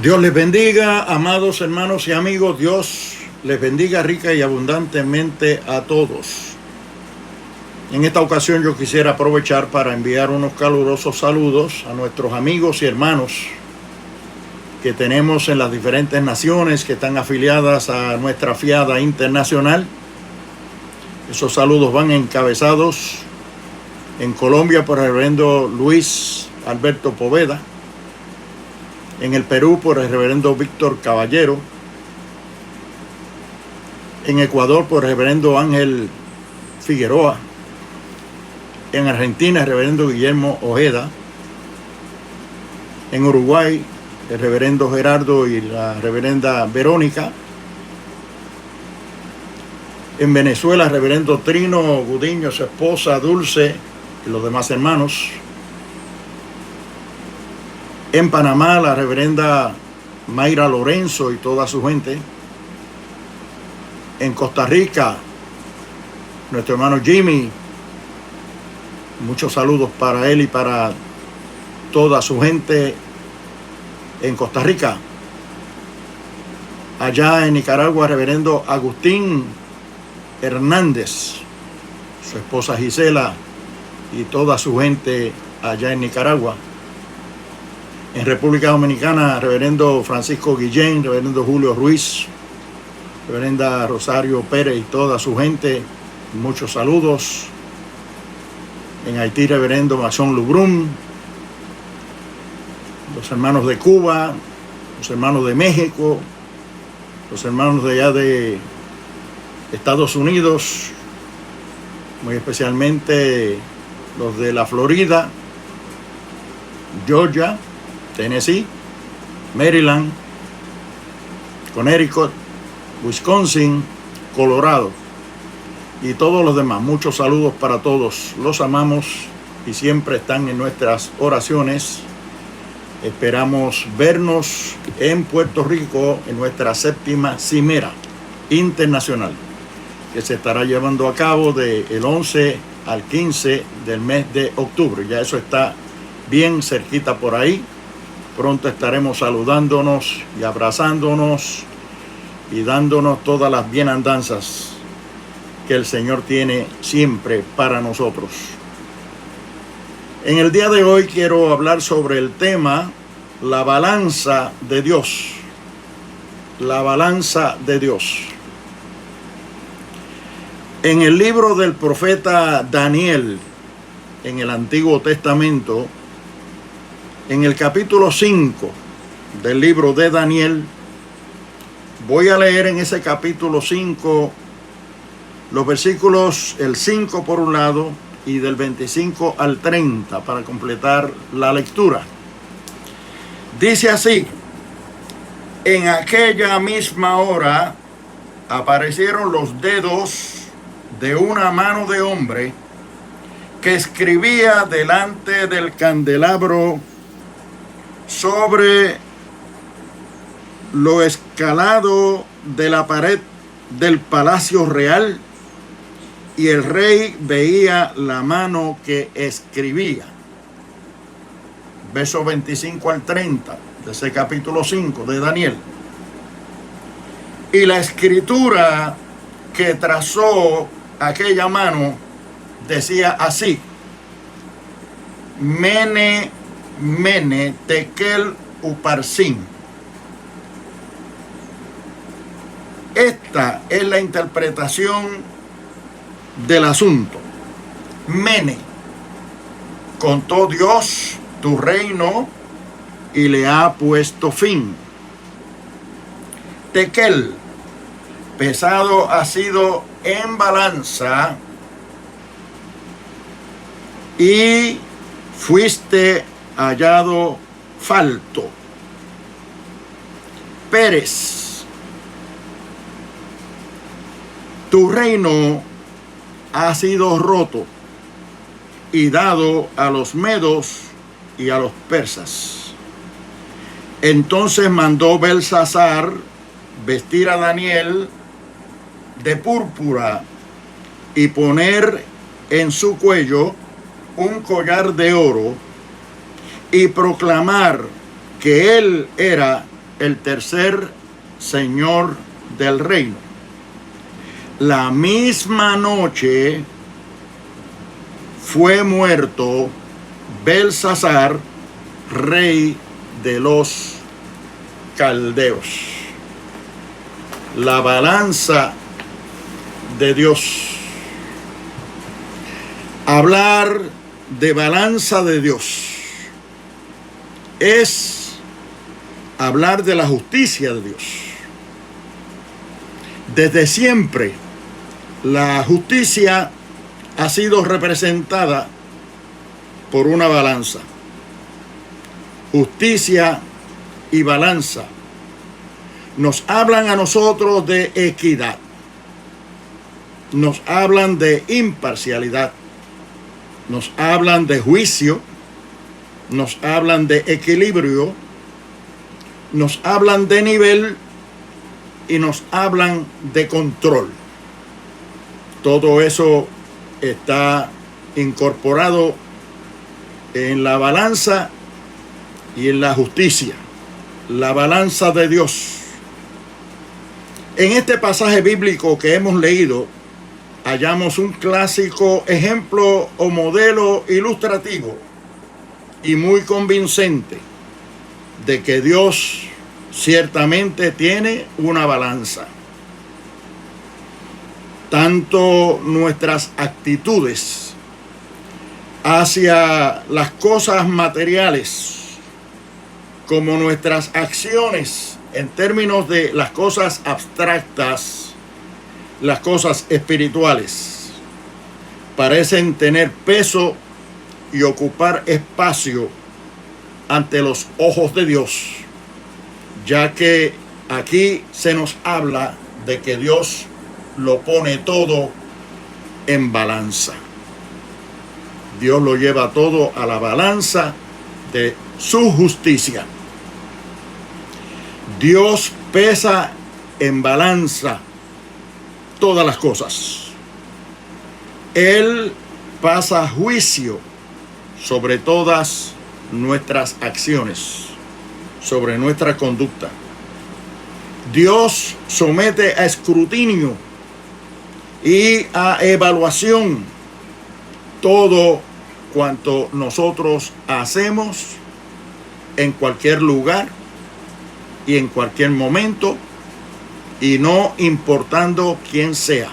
Dios les bendiga, amados hermanos y amigos. Dios les bendiga rica y abundantemente a todos. En esta ocasión yo quisiera aprovechar para enviar unos calurosos saludos a nuestros amigos y hermanos que tenemos en las diferentes naciones que están afiliadas a nuestra fiada internacional. Esos saludos van encabezados en Colombia por el reverendo Luis Alberto Poveda, en el Perú por el reverendo Víctor Caballero, en Ecuador por el reverendo Ángel Figueroa, en Argentina el reverendo Guillermo Ojeda, en Uruguay el reverendo Gerardo y la reverenda Verónica, en Venezuela el reverendo Trino Gudiño, su esposa Dulce y los demás hermanos, en Panamá la reverenda Mayra Lorenzo y toda su gente, en Costa Rica nuestro hermano Jimmy, muchos saludos para él y para toda su gente en Costa Rica. Allá en Nicaragua reverendo Agustín Hernández, su esposa Gisela y toda su gente allá en Nicaragua. En República Dominicana, reverendo Francisco Guillén, reverendo Julio Ruiz, reverenda Rosario Pérez y toda su gente, muchos saludos. En Haití, reverendo Masón Lubrún, los hermanos de Cuba, los hermanos de México, los hermanos de allá de Estados Unidos, muy especialmente los de la Florida, Georgia, Tennessee, Maryland, Connecticut, Wisconsin, Colorado y todos los demás. Muchos saludos para todos. Los amamos y siempre están en nuestras oraciones. Esperamos vernos en Puerto Rico en nuestra 7ª Cimera Internacional, que se estará llevando a cabo del 11 al 15 del mes de octubre. Ya eso está bien cerquita por ahí. Pronto estaremos saludándonos y abrazándonos y dándonos todas las bienandanzas que el Señor tiene siempre para nosotros. En el día de hoy quiero hablar sobre el tema la balanza de Dios. La balanza de Dios. En el libro del profeta Daniel, en el Antiguo Testamento, en el capítulo 5 del libro de Daniel, voy a leer en ese capítulo 5 los versículos, el 5 por un lado y del 25 al 30 para completar la lectura. Dice así: en aquella misma hora aparecieron los dedos de una mano de hombre que escribía delante del candelabro sobre lo escalado de la pared del palacio real, y el rey veía la mano que escribía. Versos 25 al 30 de ese capítulo 5 de Daniel. Y la escritura que trazó aquella mano decía así: Mene, Mene, Tekel, Uparsin. Esta es la interpretación del asunto. Mene, contó Dios tu reino y le ha puesto fin. Tekel, pesado ha sido en balanza y fuiste hallado falto. Pérez, tu reino ha sido roto y dado a los medos y a los persas. Entonces mandó Belsasar vestir a Daniel de púrpura y poner en su cuello un collar de oro y proclamar que él era el tercer señor del reino. La misma noche fue muerto Belsasar, rey de los caldeos. La balanza de Dios. Hablar de balanza de Dios es hablar de la justicia de Dios. Desde siempre, la justicia ha sido representada por una balanza. Justicia y balanza nos hablan a nosotros de equidad, nos hablan de imparcialidad, nos hablan de juicio, nos hablan de equilibrio, nos hablan de nivel y nos hablan de control. Todo eso está incorporado en la balanza y en la justicia, la balanza de Dios. En este pasaje bíblico que hemos leído, hallamos un clásico ejemplo o modelo ilustrativo y muy convincente de que Dios ciertamente tiene una balanza. Tanto nuestras actitudes hacia las cosas materiales como nuestras acciones en términos de las cosas abstractas, las cosas espirituales, parecen tener peso y ocupar espacio ante los ojos de Dios, ya que aquí se nos habla de que Dios lo pone todo en balanza. Dios lo lleva todo a la balanza de su justicia. Dios pesa en balanza todas las cosas. Él pasa juicio sobre todas nuestras acciones, sobre nuestra conducta. Dios somete a escrutinio y a evaluación todo cuanto nosotros hacemos en cualquier lugar y en cualquier momento, y no importando quién sea.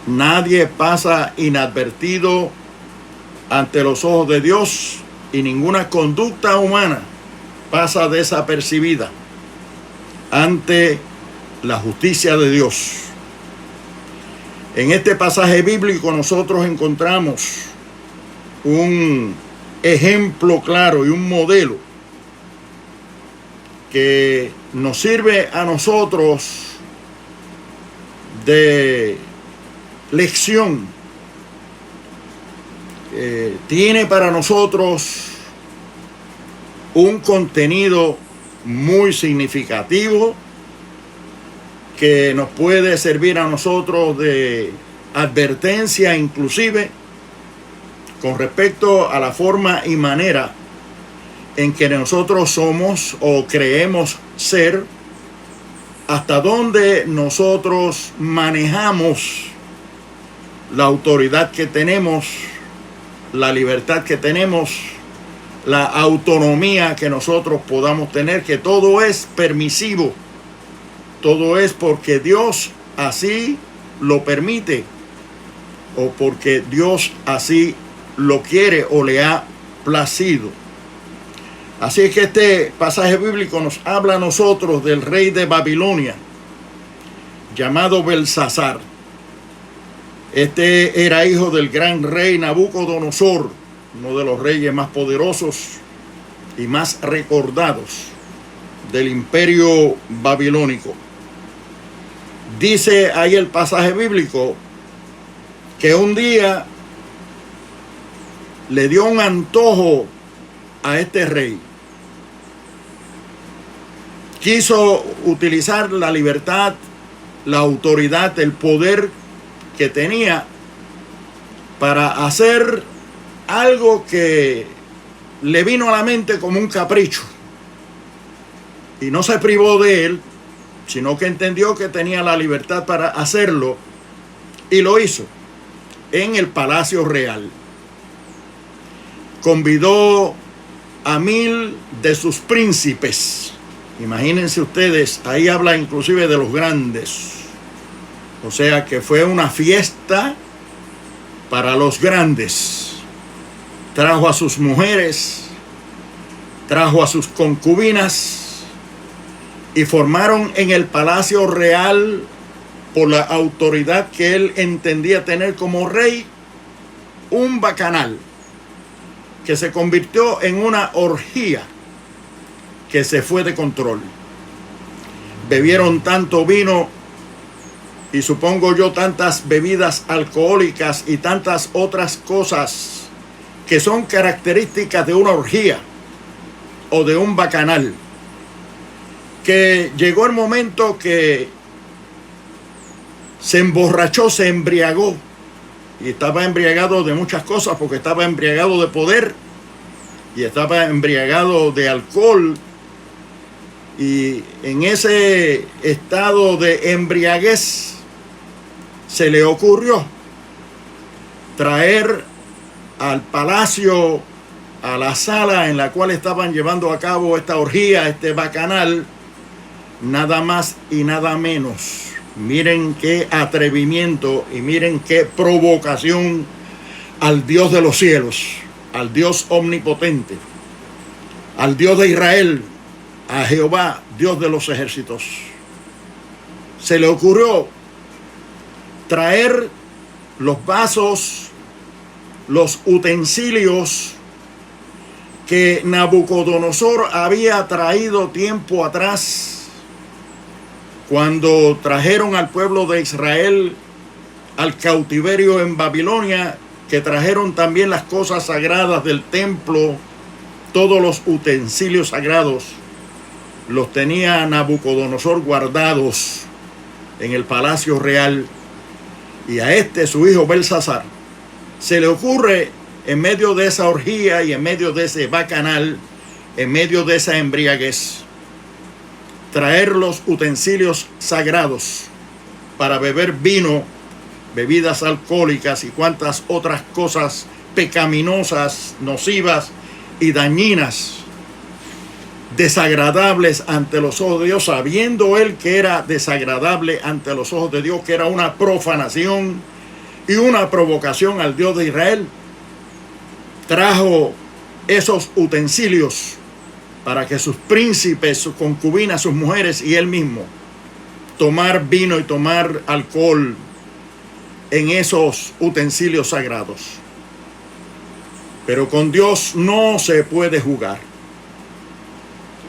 Nadie pasa inadvertido ante los ojos de Dios, y ninguna conducta humana pasa desapercibida ante la justicia de Dios. En este pasaje bíblico nosotros encontramos un ejemplo claro y un modelo que nos sirve a nosotros de lección. Tiene para nosotros un contenido muy significativo que nos puede servir a nosotros de advertencia, inclusive con respecto a la forma y manera en que nosotros somos o creemos ser, hasta dónde nosotros manejamos la autoridad que tenemos, la libertad que tenemos, la autonomía que nosotros podamos tener, que todo es permisivo, todo es porque Dios así lo permite o porque Dios así lo quiere o le ha placido. Así es que este pasaje bíblico nos habla a nosotros del rey de Babilonia, llamado Belsasar. Este era hijo del gran rey Nabucodonosor, uno de los reyes más poderosos y más recordados del imperio babilónico. Dice ahí el pasaje bíblico que un día le dio un antojo a este rey. Quiso utilizar la libertad, la autoridad, el poder que tenía para hacer algo que le vino a la mente como un capricho. Y no se privó de él, sino que entendió que tenía la libertad para hacerlo, y lo hizo en el palacio real. Convidó a 1000 de sus príncipes. Imagínense ustedes, ahí habla inclusive de los grandes. O sea que fue una fiesta para los grandes. Trajo a sus mujeres, trajo a sus concubinas y formaron en el palacio real, por la autoridad que él entendía tener como rey, un bacanal que se convirtió en una orgía que se fue de control. Bebieron tanto vino y supongo yo tantas bebidas alcohólicas y tantas otras cosas que son características de una orgía o de un bacanal, que llegó el momento que se emborrachó, se embriagó, y estaba embriagado de muchas cosas, porque estaba embriagado de poder y estaba embriagado de alcohol, y en ese estado de embriaguez se le ocurrió traer al palacio, a la sala en la cual estaban llevando a cabo esta orgía, este bacanal, nada más y nada menos. Miren qué atrevimiento y miren qué provocación al Dios de los cielos, al Dios omnipotente, al Dios de Israel, a Jehová, Dios de los ejércitos. Se le ocurrió traer los vasos, los utensilios que Nabucodonosor había traído tiempo atrás, cuando trajeron al pueblo de Israel al cautiverio en Babilonia, que trajeron también las cosas sagradas del templo, todos los utensilios sagrados, los tenía Nabucodonosor guardados en el palacio real. Y a su hijo Belsasar, se le ocurre, en medio de esa orgía y en medio de ese bacanal, en medio de esa embriaguez, traer los utensilios sagrados para beber vino, bebidas alcohólicas y cuantas otras cosas pecaminosas, nocivas y dañinas, desagradables ante los ojos de Dios, sabiendo él que era desagradable ante los ojos de Dios, que era una profanación y una provocación al Dios de Israel. Trajo esos utensilios para que sus príncipes, sus concubinas, sus mujeres y él mismo tomar vino y tomar alcohol en esos utensilios sagrados. Pero con Dios no se puede jugar.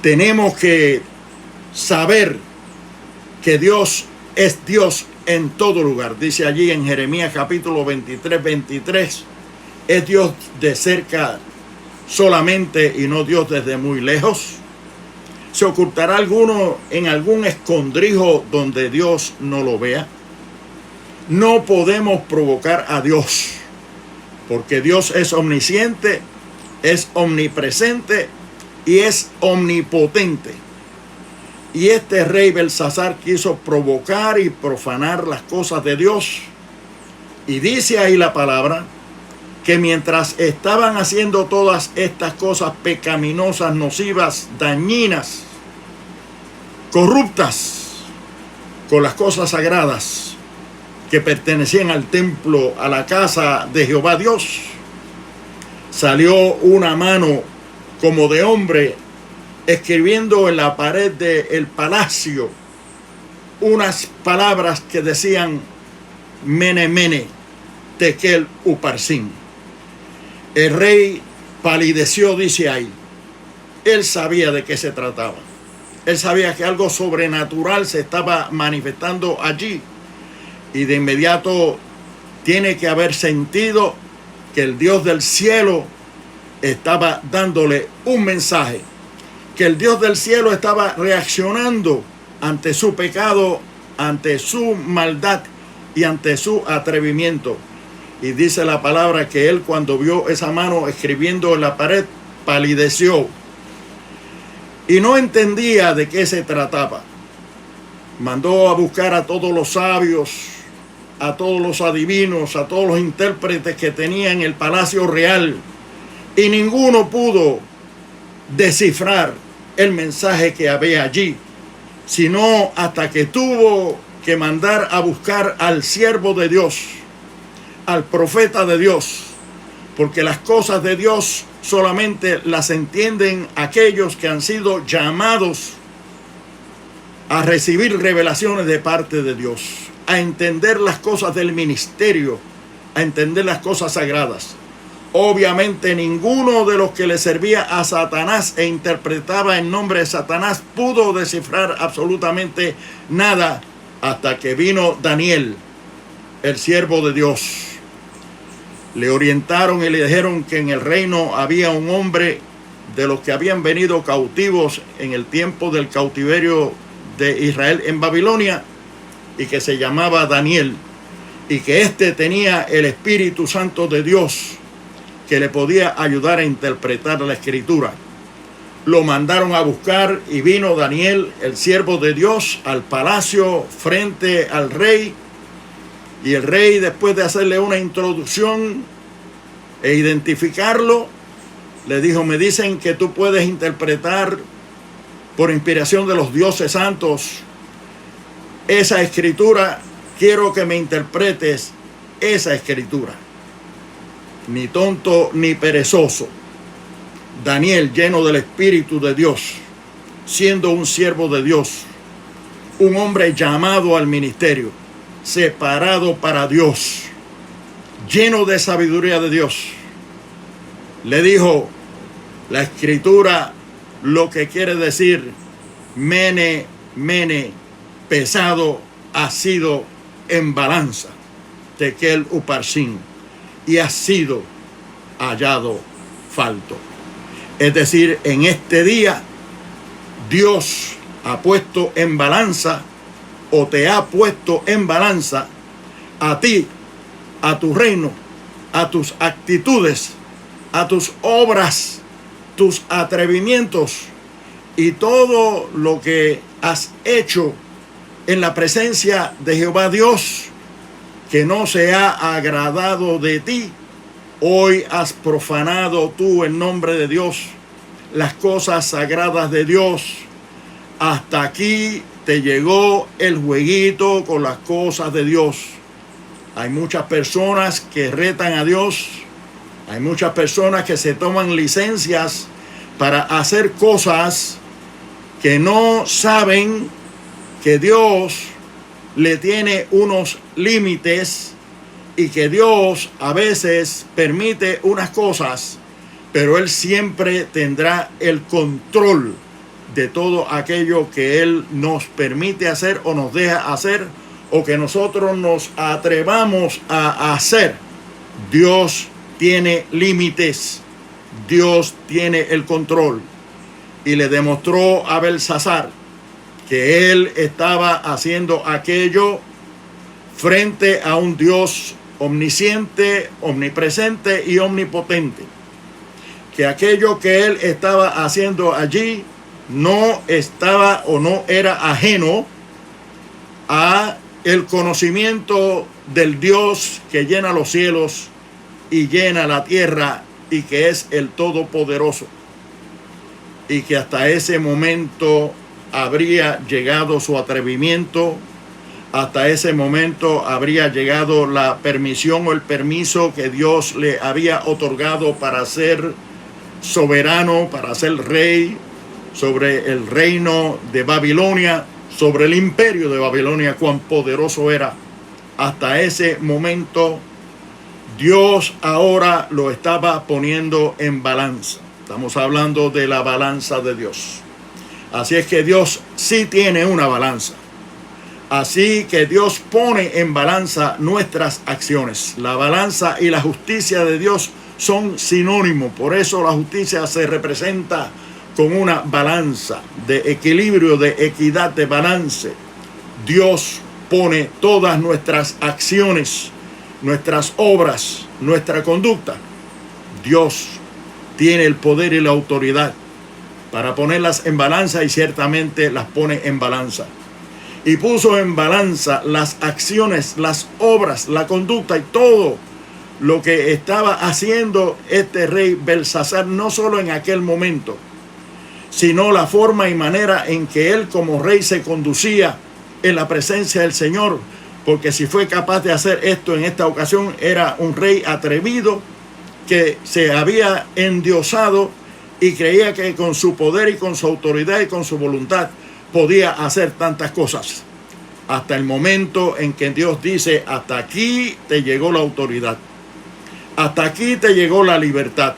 Tenemos que saber que Dios es Dios en todo lugar. Dice allí en Jeremías capítulo 23, es Dios de cerca solamente y no Dios desde muy lejos. ¿Se ocultará alguno en algún escondrijo donde Dios no lo vea? No podemos provocar a Dios, porque Dios es omnisciente, es omnipresente y es omnipotente. Y este rey Belsasar quiso provocar y profanar las cosas de Dios. Y dice ahí la palabra que mientras estaban haciendo todas estas cosas pecaminosas, nocivas, dañinas, corruptas con las cosas sagradas que pertenecían al templo, a la casa de Jehová Dios, salió una mano como de hombre escribiendo en la pared del palacio unas palabras que decían Mene, Mene, Tekel, Uparsin. El rey palideció, dice ahí. Él sabía de qué se trataba. Él sabía que algo sobrenatural se estaba manifestando allí. Y de inmediato tiene que haber sentido que el Dios del cielo estaba dándole un mensaje. Que el Dios del cielo estaba reaccionando ante su pecado, ante su maldad y ante su atrevimiento. Y dice la palabra que él, cuando vio esa mano escribiendo en la pared, palideció. y no entendía de qué se trataba. Mandó a buscar a todos los sabios, a todos los adivinos, a todos los intérpretes que tenía en el palacio real, y ninguno pudo descifrar el mensaje que había allí, sino hasta que tuvo que mandar a buscar al siervo de Dios, al profeta de Dios, porque las cosas de Dios solamente las entienden aquellos que han sido llamados a recibir revelaciones de parte de Dios, a entender las cosas del ministerio, a entender las cosas sagradas. Obviamente ninguno de los que le servía a Satanás e interpretaba en nombre de Satanás pudo descifrar absolutamente nada hasta que vino Daniel, el siervo de Dios. Le orientaron y le dijeron que en el reino había un hombre de los que habían venido cautivos en el tiempo del cautiverio de Israel en Babilonia, y que se llamaba Daniel, y que éste tenía el Espíritu Santo de Dios, que le podía ayudar a interpretar la Escritura. Lo mandaron a buscar y vino Daniel, el siervo de Dios, al palacio frente al rey. Y el rey, después de hacerle una introducción e identificarlo, le dijo: me dicen que tú puedes interpretar por inspiración de los dioses santos esa escritura. Quiero que me interpretes esa escritura. Ni tonto ni perezoso, Daniel, lleno del Espíritu de Dios, siendo un siervo de Dios, un hombre llamado al ministerio, separado para Dios, lleno de sabiduría de Dios, le dijo: la escritura lo que quiere decir mene, mene, pesado ha sido en balanza, tekel uparsin, y ha sido hallado falto. Es decir, en este día Dios ha puesto en balanza, o te ha puesto en balanza, a ti, a tu reino, a tus actitudes, a tus obras, tus atrevimientos y todo lo que has hecho en la presencia de Jehová Dios, que no se ha agradado de ti. Hoy has profanado tú en nombre de Dios las cosas sagradas de Dios. Hasta aquí te llegó el jueguito con las cosas de Dios. Hay muchas personas que retan a Dios. Hay muchas personas que se toman licencias para hacer cosas que no saben que Dios le tiene unos límites, y que Dios a veces permite unas cosas, pero Él siempre tendrá el control de todo aquello que Él nos permite hacer o nos deja hacer, o que nosotros nos atrevamos a hacer. Dios tiene límites, Dios tiene el control, y le demostró a Belsasar que él estaba haciendo aquello frente a un Dios omnisciente, omnipresente y omnipotente. Que aquello que él estaba haciendo allí no estaba o no era ajeno a el conocimiento del Dios que llena los cielos y llena la tierra, y que es el Todopoderoso, y que hasta ese momento habría llegado su atrevimiento, hasta ese momento habría llegado la permisión o el permiso que Dios le había otorgado para ser soberano, para ser rey sobre el reino de Babilonia, sobre el imperio de Babilonia, cuán poderoso era. Hasta ese momento Dios ahora lo estaba poniendo en balanza. Estamos hablando de la balanza de Dios. Así es que Dios sí tiene una balanza. Así que Dios pone en balanza nuestras acciones. La balanza y la justicia de Dios son sinónimos. Por eso la justicia se representa con una balanza de equilibrio, de equidad, de balance. Dios pone todas nuestras acciones, nuestras obras, nuestra conducta. Dios tiene el poder y la autoridad para ponerlas en balanza, y ciertamente las pone en balanza. Y puso en balanza las acciones, las obras, la conducta y todo lo que estaba haciendo este rey Belsasar, no solo en aquel momento, sino la forma y manera en que él como rey se conducía en la presencia del Señor, porque si fue capaz de hacer esto en esta ocasión, era un rey atrevido que se había endiosado y creía que con su poder y con su autoridad y con su voluntad podía hacer tantas cosas. Hasta el momento en que Dios dice: hasta aquí te llegó la autoridad, hasta aquí te llegó la libertad,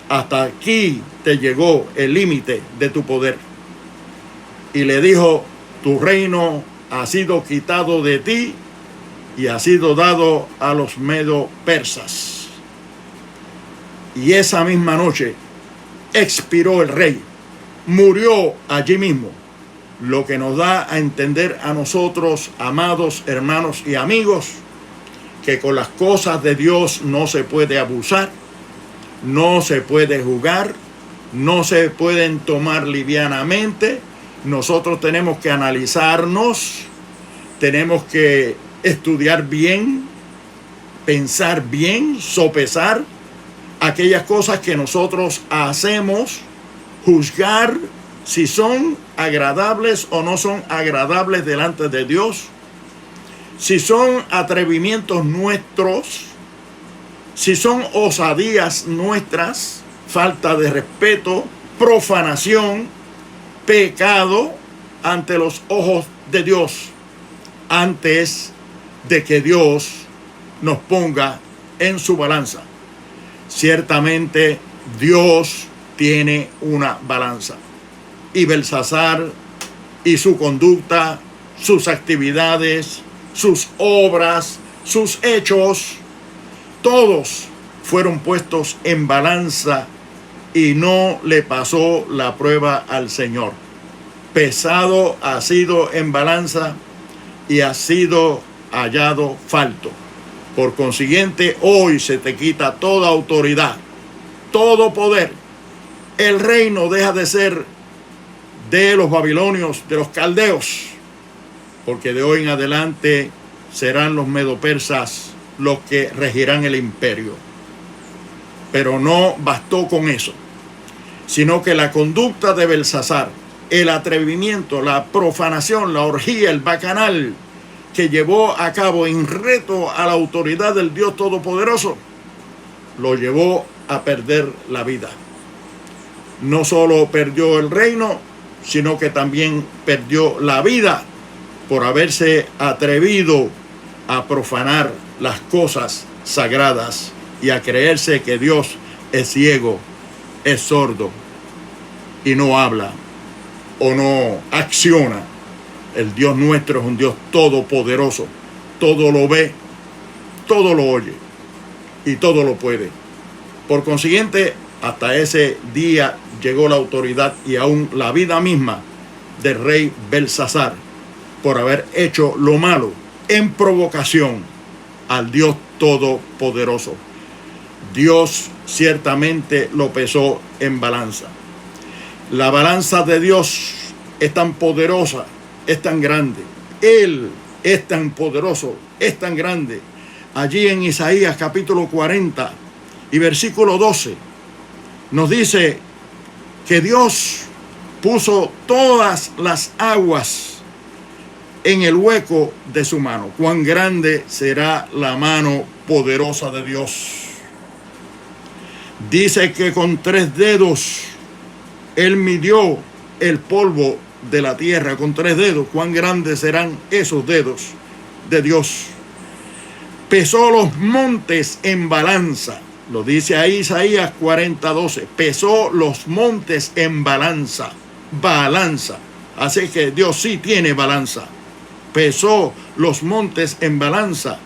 hasta aquí te llegó el límite de tu poder. Y le dijo: tu reino ha sido quitado de ti y ha sido dado a los medo persas. Y esa misma noche expiró el rey, murió allí mismo, lo que nos da a entender a nosotros, amados hermanos y amigos, que con las cosas de Dios no se puede abusar, no se puede jugar, no se pueden tomar livianamente. Nosotros tenemos que analizarnos, tenemos que estudiar bien, pensar bien, sopesar aquellas cosas que nosotros hacemos, juzgar si son agradables o no son agradables delante de Dios, si son atrevimientos nuestros, si son osadías nuestras, falta de respeto, profanación, pecado ante los ojos de Dios, antes de que Dios nos ponga en su balanza. Ciertamente Dios tiene una balanza, y Belsasar y su conducta, sus actividades, sus obras, sus hechos, todos fueron puestos en balanza y no le pasó la prueba al Señor. Pesado ha sido en balanza y ha sido hallado falto. Por consiguiente, hoy se te quita toda autoridad, todo poder. El reino deja de ser de los babilonios, de los caldeos, porque de hoy en adelante serán los medopersas los que regirán el imperio. Pero no bastó con eso, sino que la conducta de Belsasar, el atrevimiento, la profanación, la orgía, el bacanal que llevó a cabo en reto a la autoridad del Dios Todopoderoso, lo llevó a perder la vida. No solo perdió el reino, sino que también perdió la vida por haberse atrevido a profanar las cosas sagradas y a creerse que Dios es ciego, es sordo y no habla o no acciona. El Dios nuestro es un Dios todopoderoso, todo lo ve, todo lo oye y todo lo puede. Por consiguiente, hasta ese día llegó la autoridad y aún la vida misma del rey Belsasar por haber hecho lo malo en provocación al Dios Todopoderoso. Dios ciertamente lo pesó en balanza. La balanza de Dios es tan poderosa, es tan grande. Él es tan poderoso, es tan grande. Allí en Isaías capítulo 40 y versículo 12 nos dice que Dios puso todas las aguas en el hueco de su mano. Cuán grande será la mano poderosa de Dios. Dice que con 3 dedos Él midió el polvo de la tierra, con 3 dedos. Cuán grandes serán esos dedos de Dios. Pesó los montes en balanza. Lo dice ahí Isaías 40:12. Pesó los montes en balanza. Balanza. Así que Dios sí tiene balanza. Pesó los montes en balanza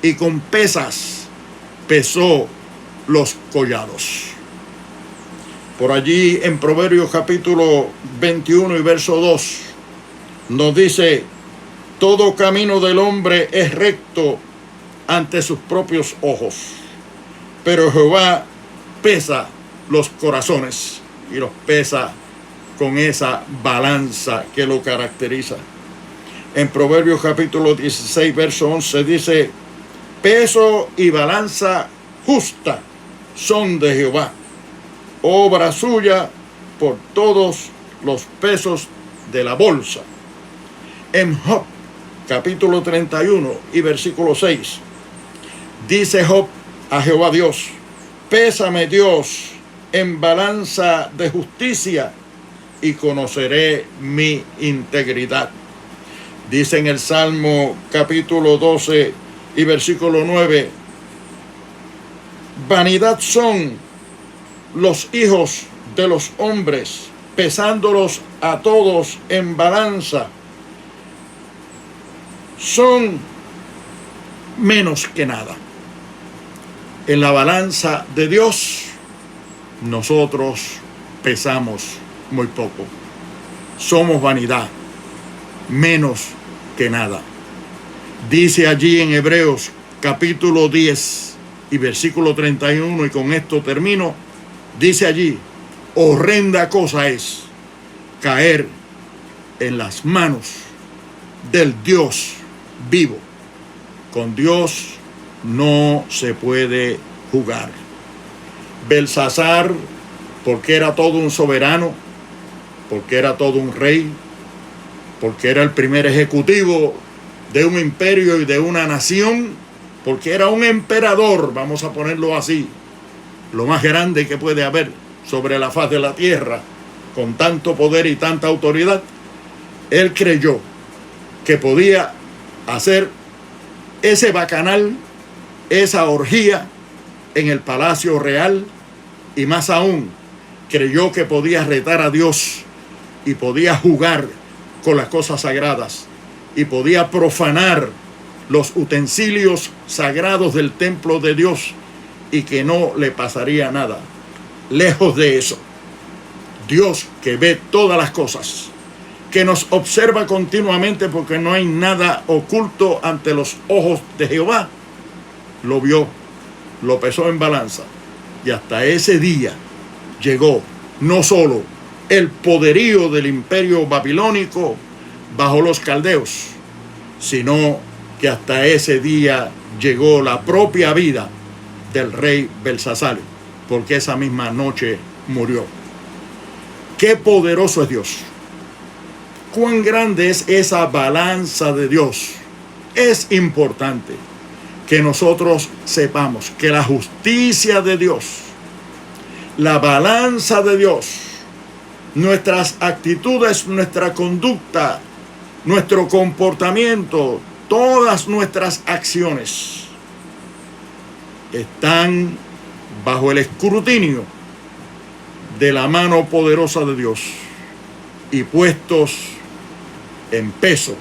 y con pesas pesó los collados. Por allí en Proverbios capítulo 21 y verso 2 nos dice: todo camino del hombre es recto ante sus propios ojos, pero Jehová pesa los corazones. y los pesa con esa balanza que lo caracteriza. En Proverbios capítulo 16, verso 11 dice: peso y balanza justa son de Jehová, obra suya por todos los pesos de la bolsa. En Job capítulo 31 y versículo 6 dice Job a Jehová Dios: pésame Dios en balanza de justicia y conoceré mi integridad. Dice en el Salmo capítulo 12 y versículo 9: vanidad son los hijos de los hombres, pesándolos a todos en balanza, son menos que nada. En la balanza de Dios, nosotros pesamos muy poco. Somos vanidad, menos que nada. Dice allí en Hebreos capítulo 10 y versículo 31, y con esto termino, dice allí: horrenda cosa es caer en las manos del Dios vivo. Con Dios no se puede jugar. Belsasar, porque era todo un soberano, porque era todo un rey, porque era el primer ejecutivo de un imperio y de una nación, porque era un emperador, vamos a ponerlo así, lo más grande que puede haber sobre la faz de la tierra, con tanto poder y tanta autoridad. Él creyó que podía hacer ese bacanal, esa orgía en el palacio real, y más aún creyó que podía retar a Dios y podía jugar con las cosas sagradas y podía profanar los utensilios sagrados del templo de Dios y que no le pasaría nada. Lejos de eso, Dios, que ve todas las cosas, que nos observa continuamente porque no hay nada oculto ante los ojos de Jehová, lo vio, lo pesó en balanza, y hasta ese día llegó no solo el poderío del imperio babilónico bajo los caldeos, sino que hasta ese día llegó la propia vida del rey Belsasar, porque esa misma noche murió. ¡Qué poderoso es Dios! ¡Cuán grande es esa balanza de Dios! Es importante que nosotros sepamos que la justicia de Dios, la balanza de Dios, nuestras actitudes, nuestra conducta, nuestro comportamiento, todas nuestras acciones están bajo el escrutinio de la mano poderosa de Dios y puestos en peso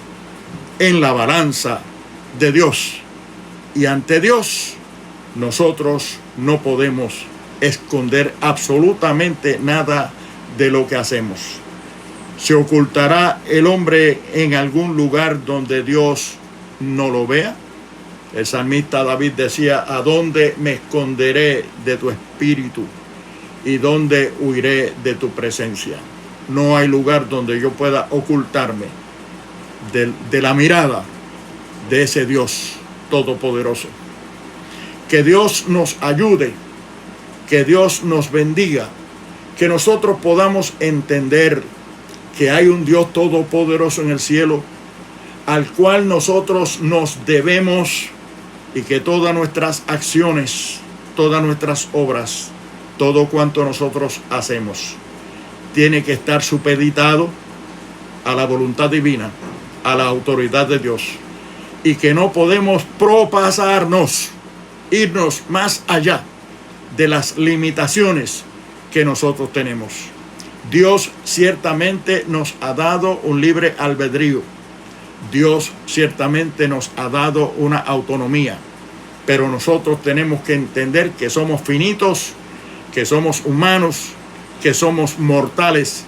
en la balanza de Dios. Y ante Dios nosotros no podemos esconder absolutamente nada de lo que hacemos. ¿Se ocultará el hombre en algún lugar donde Dios no lo vea? El salmista David decía: ¿a dónde me esconderé de tu espíritu y dónde huiré de tu presencia? No hay lugar donde yo pueda ocultarme de la mirada de ese Dios todopoderoso. Que Dios nos ayude, que Dios nos bendiga, que nosotros podamos entender que hay un Dios todopoderoso en el cielo al cual nosotros nos debemos, y que todas nuestras acciones, todas nuestras obras, todo cuanto nosotros hacemos tiene que estar supeditado a la voluntad divina, a la autoridad de Dios, y que no podemos propasarnos, irnos más allá de las limitaciones que nosotros tenemos. Dios ciertamente nos ha dado un libre albedrío. Dios ciertamente nos ha dado una autonomía, pero nosotros tenemos que entender que somos finitos, que somos humanos, que somos mortales,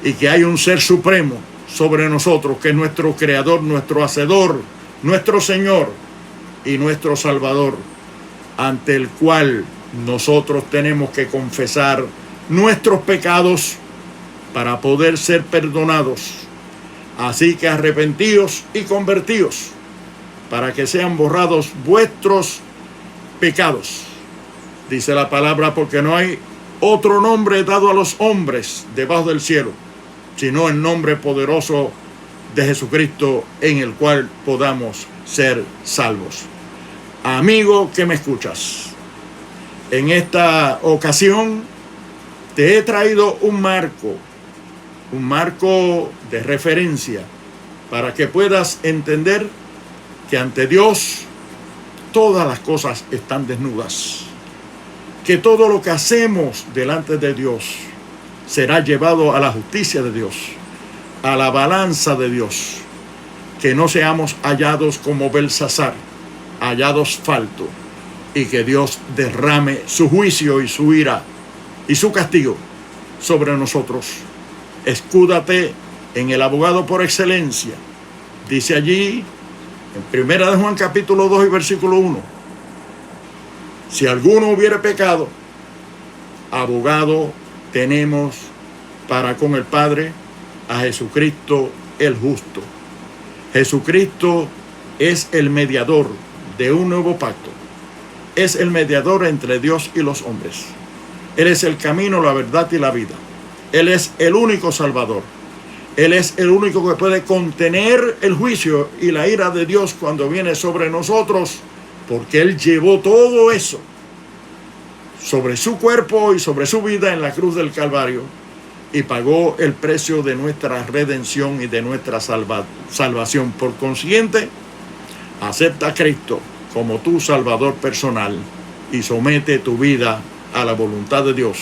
y que hay un ser supremo sobre nosotros, que es nuestro creador, nuestro hacedor, nuestro Señor y nuestro Salvador, ante el cual nosotros tenemos que confesar nuestros pecados para poder ser perdonados. Así que arrepentíos y convertíos para que sean borrados vuestros pecados. Dice la palabra, porque no hay otro nombre dado a los hombres debajo del cielo, sino el nombre poderoso de Jesucristo, en el cual podamos ser salvos. Amigo que me escuchas, en esta ocasión te he traído un marco de referencia para que puedas entender que ante Dios todas las cosas están desnudas, que todo lo que hacemos delante de Dios será llevado a la justicia de Dios, a la balanza de Dios, que no seamos hallados como Belsasar, hallados falto, y que Dios derrame su juicio y su ira y su castigo sobre nosotros. Escúdate en el abogado por excelencia. Dice allí en 1 de Juan capítulo 2 y versículo 1: si alguno hubiere pecado, abogado tenemos para con el Padre, a Jesucristo el justo. Jesucristo es el mediador de un nuevo pacto. Es el mediador entre Dios y los hombres. Él es el camino, la verdad y la vida. Él es el único Salvador. Él es el único que puede contener el juicio y la ira de Dios cuando viene sobre nosotros, porque Él llevó todo eso sobre su cuerpo y sobre su vida en la cruz del Calvario y pagó el precio de nuestra redención y de nuestra salvación. Por consiguiente, acepta a Cristo como tu Salvador personal y somete tu vida a la voluntad de Dios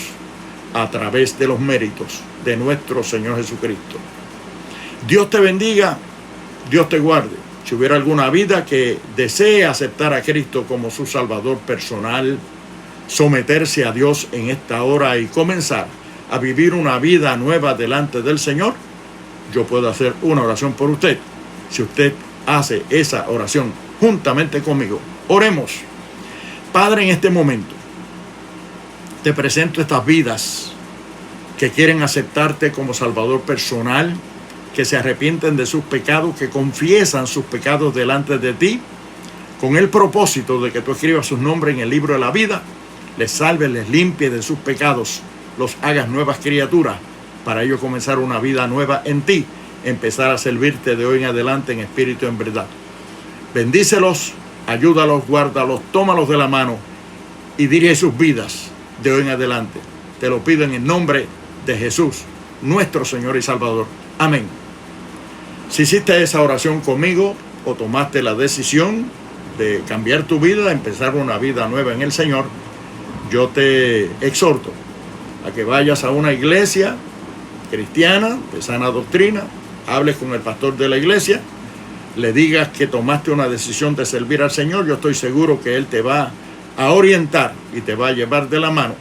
a través de los méritos de nuestro Señor Jesucristo. Dios te bendiga, Dios te guarde. Si hubiera alguna vida que desee aceptar a Cristo como su Salvador personal, someterse a Dios en esta hora y comenzar a vivir una vida nueva delante del Señor, yo puedo hacer una oración por usted. Si usted hace esa oración juntamente conmigo, oremos. Padre, en este momento te presento estas vidas que quieren aceptarte como Salvador personal, que se arrepienten de sus pecados, que confiesan sus pecados delante de ti, con el propósito de que tú escribas sus nombres en el libro de la vida, les salves, les limpies de sus pecados, los hagas nuevas criaturas, para ellos comenzar una vida nueva en ti, empezar a servirte de hoy en adelante en espíritu y en verdad. Bendícelos, ayúdalos, guárdalos, tómalos de la mano y dirige sus vidas de hoy en adelante. Te lo pido en el nombre de Jesús, nuestro Señor y Salvador. Amén. Si hiciste esa oración conmigo o tomaste la decisión de cambiar tu vida, empezar una vida nueva en el Señor, yo te exhorto a que vayas a una iglesia cristiana de sana doctrina, hables con el pastor de la iglesia, le digas que tomaste una decisión de servir al Señor. Yo estoy seguro que Él te va a orientar y te va a llevar de la mano,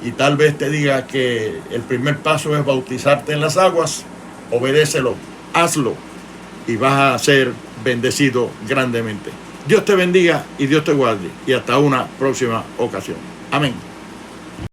y tal vez te diga que el primer paso es bautizarte en las aguas. Obedécelo, hazlo y vas a ser bendecido grandemente. Dios te bendiga y Dios te guarde, y hasta una próxima ocasión. Amén.